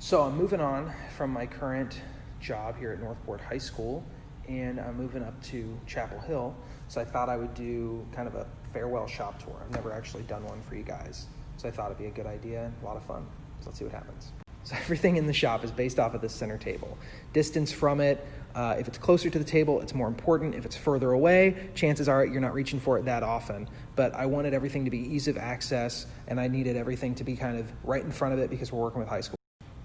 So I'm moving on from my current job here at Northport High School, and I'm moving up to Chapel Hill. So I thought I would do kind of a farewell shop tour. I've never actually done one for you guys. So I thought it'd be a good idea and a lot of fun. So let's see what happens. So everything in the shop is based off of this center table. Distance from it, if it's closer to the table, it's more important. If it's further away, chances are you're not reaching for it that often. But I wanted everything to be ease of access, and I needed everything to be kind of right in front of it because we're working with high school.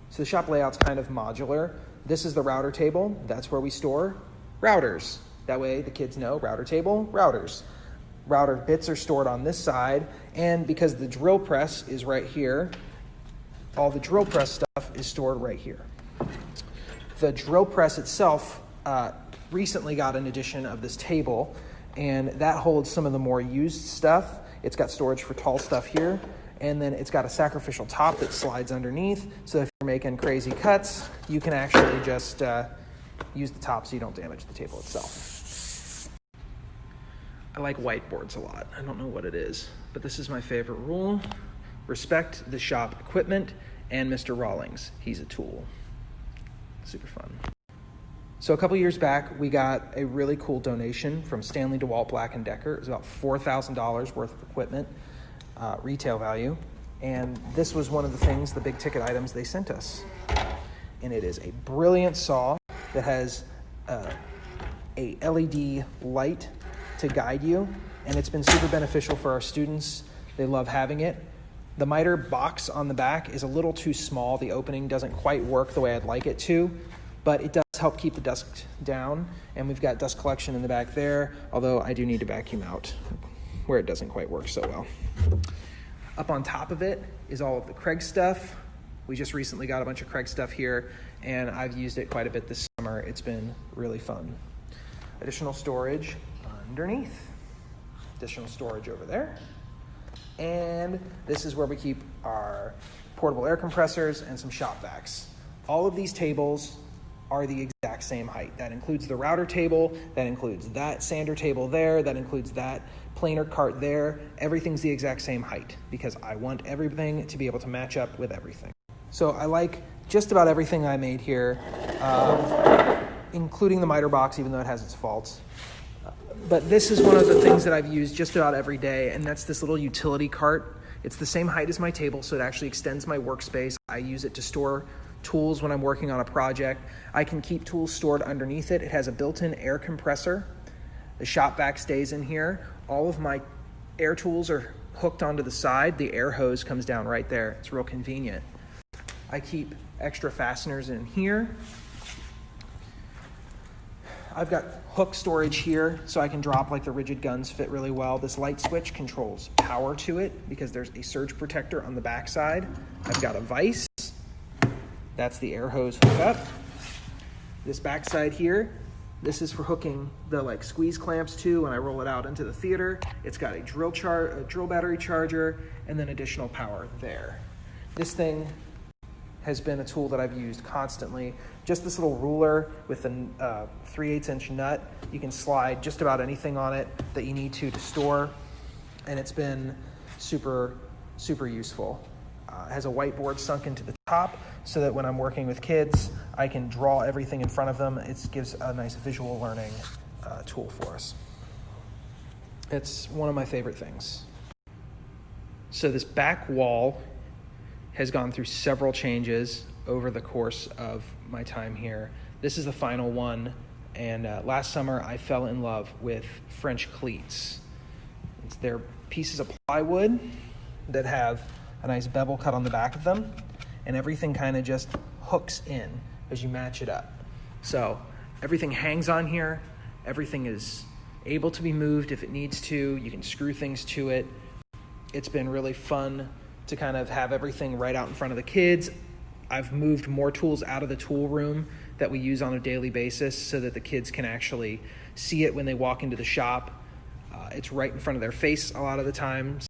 So the shop layout's kind of modular. This is the router table. That's where we store routers. That way the kids know router table, routers. Router bits are stored on this side, and because the drill press is right here, all the drill press stuff is stored right here. The drill press itself recently got an addition of this table, and that holds some of the more used stuff. It's got storage for tall stuff here, and then it's got a sacrificial top that slides underneath, so if you're making crazy cuts, you can actually just use the top so you don't damage the table itself. I like whiteboards a lot. I don't know what it is, but this is my favorite rule. Respect the shop equipment and Mr. Rawlings. He's a tool. Super fun. So a couple years back, we got a really cool donation from Stanley DeWalt Black & Decker. It was about $4,000 worth of equipment, retail value. And this was one of the things, the big ticket items they sent us. And it is a brilliant saw that has a LED light to guide you. And it's been super beneficial for our students. They love having it. The miter box on the back is a little too small. The opening doesn't quite work the way I'd like it to, but it does help keep the dust down. And we've got dust collection in the back there, although I do need to vacuum out where it doesn't quite work so well. Up on top of it is all of the Craig stuff. We just recently got a bunch of Craig stuff here, and I've used it quite a bit this summer. It's been really fun. Additional storage underneath. Additional storage over there. And this is where we keep our portable air compressors and some shop vacs. All of these tables are the exact same height. That includes the router table, that includes that sander table there, that includes that planer cart there. Everything's the exact same height because I want everything to be able to match up with everything. So I like just about everything I made here, including the miter box, even though it has its faults. But this is one of the things that I've used just about every day, and that's this little utility cart. It's the same height as my table, so it actually extends my workspace. I use it to store tools when I'm working on a project. I can keep tools stored underneath it. It has a built-in air compressor. The shop vac stays in here. All of my air tools are hooked onto the side. The air hose comes down right there. It's real convenient. I keep extra fasteners in here. I've got hook storage here, so I can drop like the rigid guns fit really well. This light switch controls power to it because there's a surge protector on the back side. I've got a vise. That's the air hose hookup. This back side here, this is for hooking the like squeeze clamps to when I roll it out into the theater. It's got a drill battery charger and then additional power there. This thing has been a tool that I've used constantly. Just this little ruler with a 3/8 inch nut. You can slide just about anything on it that you need to store, and it's been super, super useful. It has a whiteboard sunk into the top so that when I'm working with kids, I can draw everything in front of them. It gives a nice visual learning tool for us. It's one of my favorite things. So this back wall has gone through several changes over the course of my time here. This is the final one, and last summer I fell in love with French cleats. They're pieces of plywood that have a nice bevel cut on the back of them, and everything kind of just hooks in as you match it up. So everything hangs on here. Everything is able to be moved if it needs to. You can screw things to it. It's been really fun to kind of have everything right out in front of the kids. I've moved more tools out of the tool room that we use on a daily basis so that the kids can actually see it when they walk into the shop. It's right in front of their face a lot of the times.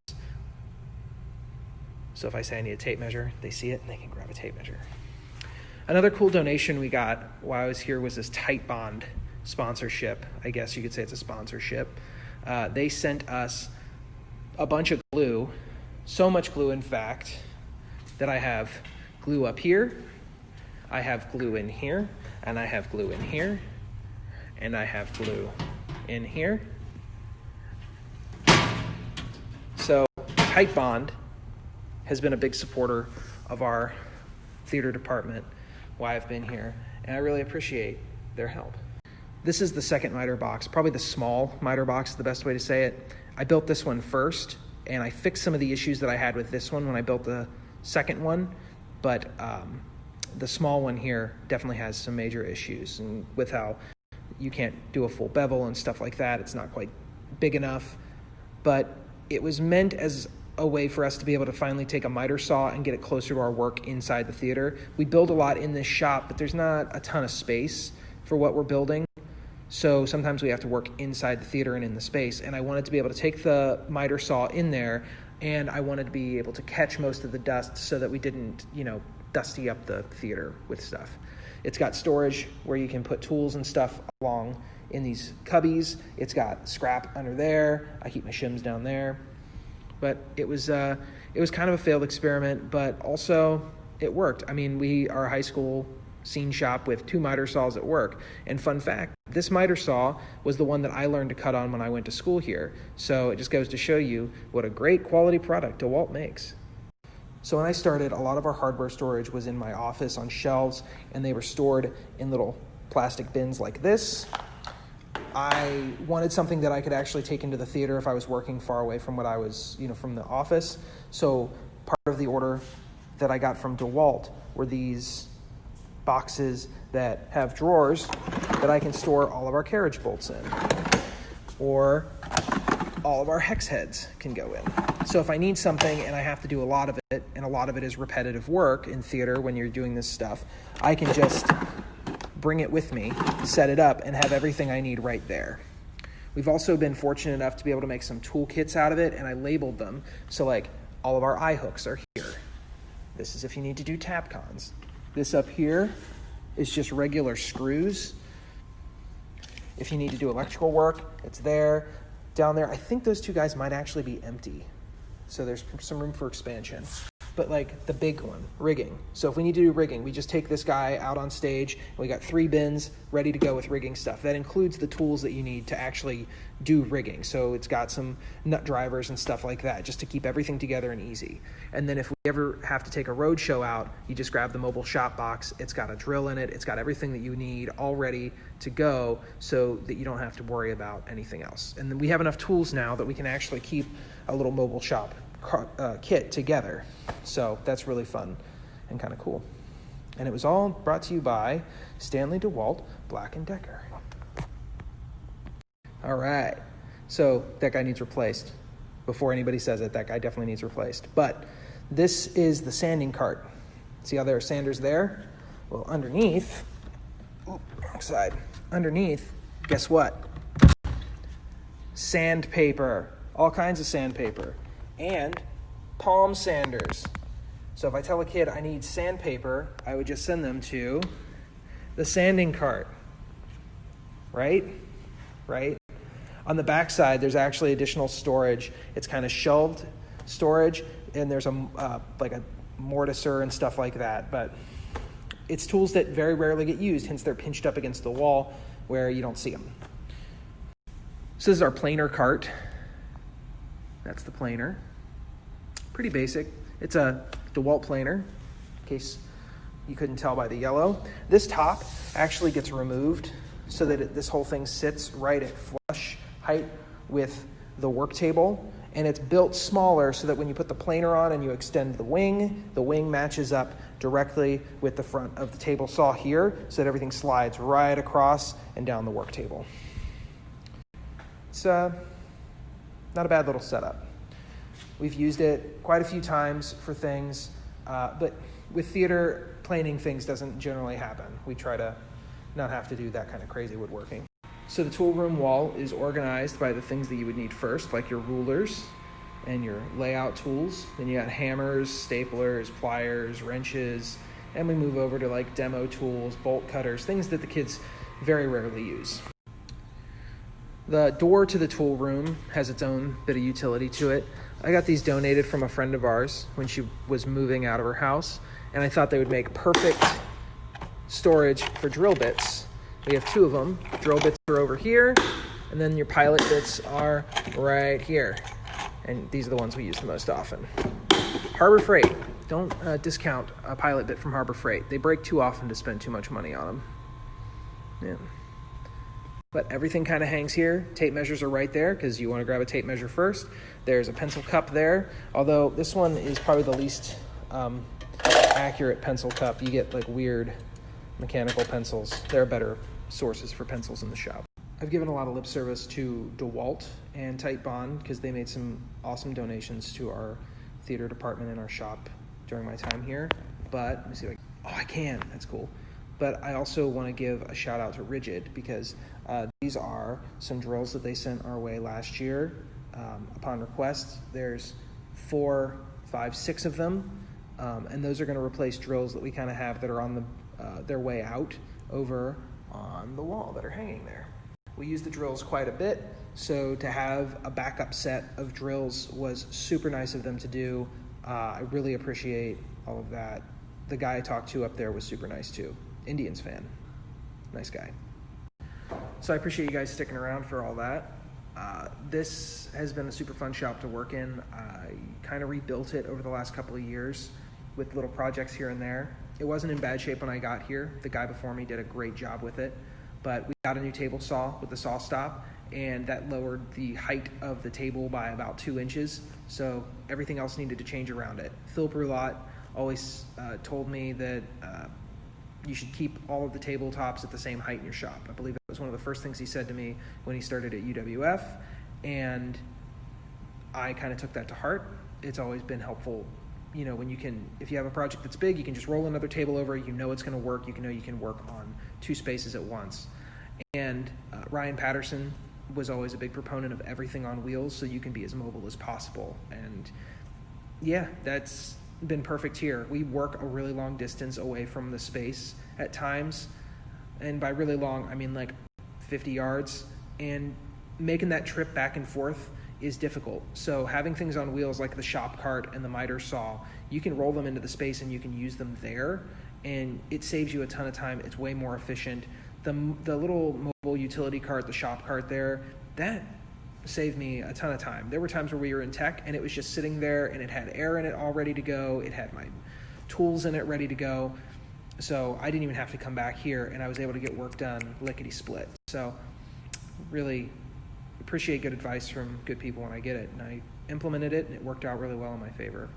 So if I say I need a tape measure, they see it and they can grab a tape measure. Another cool donation we got while I was here was this Tight Bond sponsorship. I guess you could say it's a sponsorship. They sent us a bunch of glue, so much glue in fact, that I have glue up here I have glue in here, and I have glue in here, and I have glue in here. So Tight Bond has been a big supporter of our theater department while I've been here, and I really appreciate their help. This is the second miter box, probably the small miter box is the best way to say it. I built this one first, and I fixed some of the issues that I had with this one when I built the second one, but the small one here definitely has some major issues, and with how you can't do a full bevel and stuff like that, it's not quite big enough. But it was meant as a way for us to be able to finally take a miter saw and get it closer to our work inside the theater. We build a lot in this shop, but there's not a ton of space for what we're building. So sometimes we have to work inside the theater and in the space. And I wanted to be able to take the miter saw in there, and I wanted to be able to catch most of the dust so that we didn't, dusty up the theater with stuff. It's got storage where you can put tools and stuff along in these cubbies. It's got scrap under there. I keep my shims down there. But it was kind of a failed experiment, but also it worked. I mean, we are a high school scene shop with 2 miter saws at work. And fun fact, this miter saw was the one that I learned to cut on when I went to school here. So it just goes to show you what a great quality product DeWalt makes. So when I started, a lot of our hardware storage was in my office on shelves, and they were stored in little plastic bins like this. I wanted something that I could actually take into the theater if I was working far away from what I was, from the office. So part of the order that I got from DeWalt were these boxes that have drawers that I can store all of our carriage bolts in, or all of our hex heads can go in. So if I need something and I have to do a lot of it, and a lot of it is repetitive work in theater when you're doing this stuff, I can just bring it with me, set it up, and have everything I need right there. We've also been fortunate enough to be able to make some toolkits out of it, and I labeled them. So like all of our eye hooks are here. This is if you need to do tap cons. This up here is just regular screws. If you need to do electrical work, it's there. Down there, I think those 2 guys might actually be empty. So there's some room for expansion. But like the big one, rigging. So if we need to do rigging, we just take this guy out on stage, and we got 3 bins ready to go with rigging stuff. That includes the tools that you need to actually do rigging. So it's got some nut drivers and stuff like that, just to keep everything together and easy. And then if we ever have to take a road show out, you just grab the mobile shop box. It's got a drill in it. It's got everything that you need all ready to go, so that you don't have to worry about anything else. And then we have enough tools now that we can actually keep a little mobile shop kit together. So that's really fun and kind of cool. And it was all brought to you by Stanley DeWalt Black & Decker. All right. So that guy needs replaced. Before anybody says it, that guy definitely needs replaced. But this is the sanding cart. See how there are sanders there? Well, underneath, wrong side. Underneath, guess what? Sandpaper. All kinds of sandpaper. And palm sanders. So if I tell a kid I need sandpaper, I would just send them to the sanding cart. Right? On the back side, there's actually additional storage. It's kind of shelved storage, and there's like a mortiser and stuff like that. But it's tools that very rarely get used, hence they're pinched up against the wall where you don't see them. So this is our planer cart. That's the planer. Pretty basic. It's a DeWalt planer, in case you couldn't tell by the yellow. This top actually gets removed so that this whole thing sits right at flush height with the work table. And it's built smaller so that when you put the planer on and you extend the wing matches up directly with the front of the table saw here, so that everything slides right across and down the work table. It's not a bad little setup. We've used it quite a few times for things, but with theater, planing things doesn't generally happen. We try to not have to do that kind of crazy woodworking. So the tool room wall is organized by the things that you would need first, like your rulers and your layout tools. Then you got hammers, staplers, pliers, wrenches, and we move over to like demo tools, bolt cutters, things that the kids very rarely use. The door to the tool room has its own bit of utility to it. I got these donated from a friend of ours when she was moving out of her house, and I thought they would make perfect storage for drill bits. We have 2 of them. Drill bits are over here, and then your pilot bits are right here. And these are the ones we use the most often. Harbor Freight. Don't discount a pilot bit from Harbor Freight. They break too often to spend too much money on them. Yeah. But everything kind of hangs here. Tape measures are right there because you want to grab a tape measure first. There's a pencil cup there, although this one is probably the least accurate pencil cup. You get like weird mechanical pencils. There are better sources for pencils in the shop. I've given a lot of lip service to DeWalt and Tight Bond because they made some awesome donations to our theater department in our shop during my time here. But let me see if I can. That's cool. But I also want to give a shout out to Rigid because these are some drills that they sent our way last year upon request. There's 4, 5, 6 of them, and those are going to replace drills that we kind of have that are on their way out over on the wall that are hanging there. We use the drills quite a bit, so to have a backup set of drills was super nice of them to do. I really appreciate all of that. The guy I talked to up there was super nice too. Indians fan. Nice guy. So I appreciate you guys sticking around for all that. This has been a super fun shop to work in. I kind of rebuilt it over the last couple of years with little projects here and there. It wasn't in bad shape when I got here. The guy before me did a great job with it. But we got a new table saw with the saw stop, and that lowered the height of the table by about 2 inches. So everything else needed to change around it. Phil Brulot always told me that you should keep all of the tabletops at the same height in your shop. I believe that was one of the first things he said to me when he started at UWF, and I kind of took that to heart. It's always been helpful, you know, when if you have a project that's big, you can just roll another table over, you know it's going to work, you can work on 2 spaces at once. And Ryan Patterson was always a big proponent of everything on wheels so you can be as mobile as possible. And yeah, that's been perfect here. We work a really long distance away from the space at times, and by really long I mean like 50 yards, and making that trip back and forth is difficult. So having things on wheels like the shop cart and the miter saw, you can roll them into the space and you can use them there, and it saves you a ton of time. It's way more efficient. The little mobile utility cart, the shop cart there, that saved me a ton of time. There were times where we were in tech and it was just sitting there and it had air in it all ready to go. It had my tools in it ready to go. So I didn't even have to come back here, and I was able to get work done lickety split. So really appreciate good advice from good people when I get it, and I implemented it and it worked out really well in my favor.